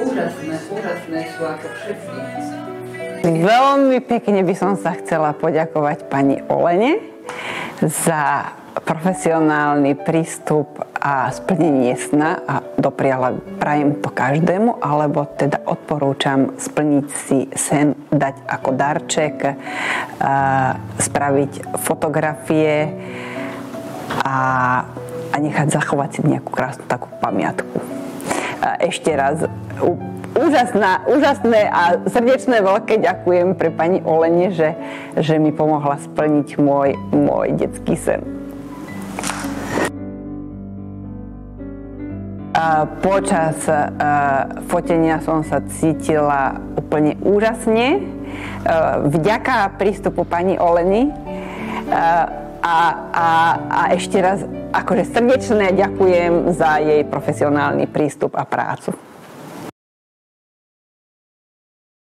úžasné sú ako všetky. Veľmi pekne by som sa chcela poďakovať pani Olene za profesionálny prístup a splnenie sna a prajem to každému, alebo teda odporúčam splniť si sen, dať ako darček, spraviť fotografie a nechať zachovať si nejakú krásnu takú pamiatku. Ešte raz úžasné a srdečné veľké ďakujem pre pani Olene, že mi pomohla splniť môj detský sen. Počas fotenia som sa cítila úplne úžasne. Vďaka prístupu pani Oleny a ešte raz akože srdečne ďakujem za jej profesionálny prístup a prácu.